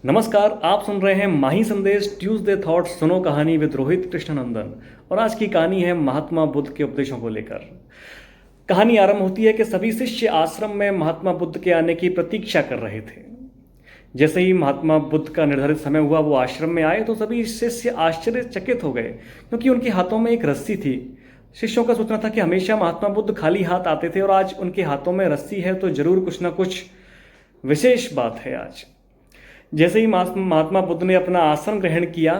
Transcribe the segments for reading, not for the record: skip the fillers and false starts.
नमस्कार, आप सुन रहे हैं माही संदेश ट्यूसडे थॉट्स। सुनो कहानी विद रोहित कृष्णनंदन। और आज की कहानी है महात्मा बुद्ध के उपदेशों को लेकर। कहानी आरंभ होती है कि सभी शिष्य आश्रम में महात्मा बुद्ध के आने की प्रतीक्षा कर रहे थे। जैसे ही महात्मा बुद्ध का निर्धारित समय हुआ वो आश्रम में आए तो सभी शिष्य आश्चर्यचकित हो गए, क्योंकि उनके हाथों में एक रस्सी थी। शिष्यों का सोचना था कि हमेशा महात्मा बुद्ध खाली हाथ आते थे और आज उनके हाथों में रस्सी है तो जरूर कुछ ना कुछ विशेष बात है आज। जैसे ही महात्मा बुद्ध ने अपना आसन ग्रहण किया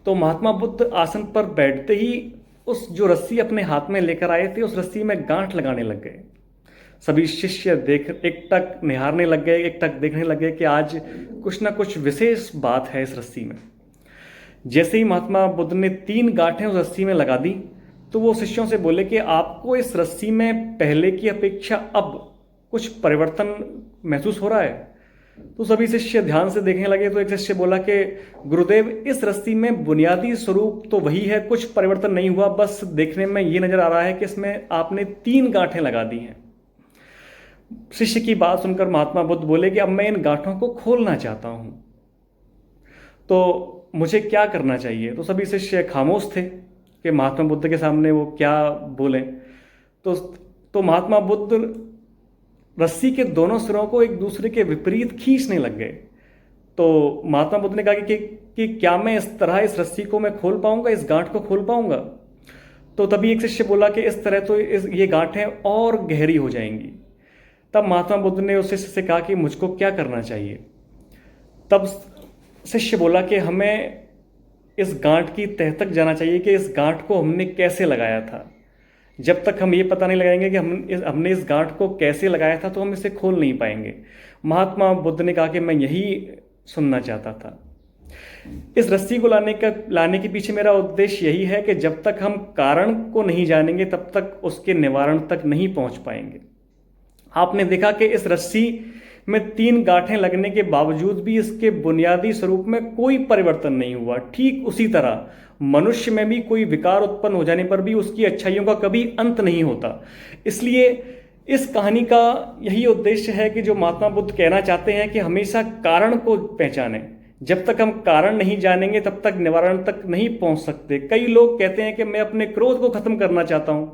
तो महात्मा बुद्ध आसन पर बैठते ही उस जो रस्सी अपने हाथ में लेकर आए थे उस रस्सी में गांठ लगाने लग गए। सभी शिष्य एक टक निहारने लग गए, एक टक देखने लग गए कि आज कुछ ना कुछ विशेष बात है इस रस्सी में। जैसे ही महात्मा बुद्ध ने 3 गांठें उस रस्सी में लगा दी तो वो शिष्यों से बोले कि आपको इस रस्सी में पहले की अपेक्षा अब कुछ परिवर्तन महसूस हो रहा है। तो सभी शिष्य ध्यान से देखने लगे तो एक शिष्य बोला कि गुरुदेव, इस रस्सी में बुनियादी स्वरूप तो वही है, कुछ परिवर्तन नहीं हुआ, बस देखने में ये नजर आ रहा है कि इसमें आपने 3 गांठें लगा दी हैं। शिष्य की बात सुनकर महात्मा बुद्ध बोले कि अब मैं इन गांठों को खोलना चाहता हूं, तो मुझे क्या करना चाहिए। तो सभी शिष्य खामोश थे कि महात्मा बुद्ध के सामने वो क्या बोले। तो महात्मा बुद्ध रस्सी के दोनों सिरों को एक दूसरे के विपरीत खींचने लग गए। तो महात्मा बुद्ध ने कहा कि क्या मैं इस तरह इस रस्सी को मैं खोल पाऊंगा, इस गांठ को खोल पाऊंगा। तो तभी एक शिष्य बोला कि इस तरह तो ये गांठें और गहरी हो जाएंगी। तब महात्मा बुद्ध ने उस शिष्य से कहा कि मुझको क्या करना चाहिए। तब शिष्य बोला कि हमें इस गांठ की तह तक जाना चाहिए कि इस गांठ को हमने कैसे लगाया था। जब तक हम ये पता नहीं लगाएंगे कि हमने इस गांठ को कैसे लगाया था तो हम इसे खोल नहीं पाएंगे। महात्मा बुद्ध ने कहा कि मैं यही सुनना चाहता था। इस रस्सी को लाने के पीछे मेरा उद्देश्य यही है कि जब तक हम कारण को नहीं जानेंगे तब तक उसके निवारण तक नहीं पहुंच पाएंगे। आपने देखा कि इस रस्सी में 3 गांठें लगने के बावजूद भी इसके बुनियादी स्वरूप में कोई परिवर्तन नहीं हुआ। ठीक उसी तरह मनुष्य में भी कोई विकार उत्पन्न हो जाने पर भी उसकी अच्छाइयों का कभी अंत नहीं होता। इसलिए इस कहानी का यही उद्देश्य है कि जो महात्मा बुद्ध कहना चाहते हैं कि हमेशा कारण को पहचानें। जब तक हम कारण नहीं जानेंगे तब तक निवारण तक नहीं पहुंच सकते। कई लोग कहते हैं कि मैं अपने क्रोध को खत्म करना चाहता हूं,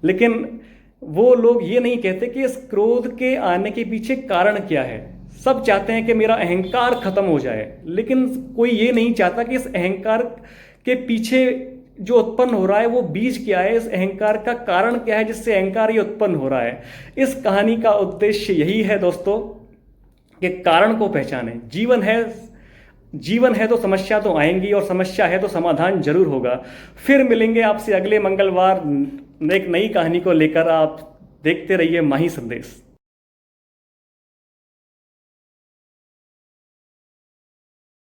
लेकिन वो लोग ये नहीं कहते कि इस क्रोध के आने के पीछे कारण क्या है। सब चाहते हैं कि मेरा अहंकार खत्म हो जाए, लेकिन कोई ये नहीं चाहता कि इस अहंकार के पीछे जो उत्पन्न हो रहा है वो बीज क्या है, इस अहंकार का कारण क्या है जिससे अहंकार ये उत्पन्न हो रहा है। इस कहानी का उद्देश्य यही है दोस्तों कि कारण को पहचानें। जीवन है तो समस्या तो आएंगी और समस्या है तो समाधान जरूर होगा। फिर मिलेंगे आपसे अगले मंगलवार एक नई कहानी को लेकर। आप देखते रहिए माही संदेश।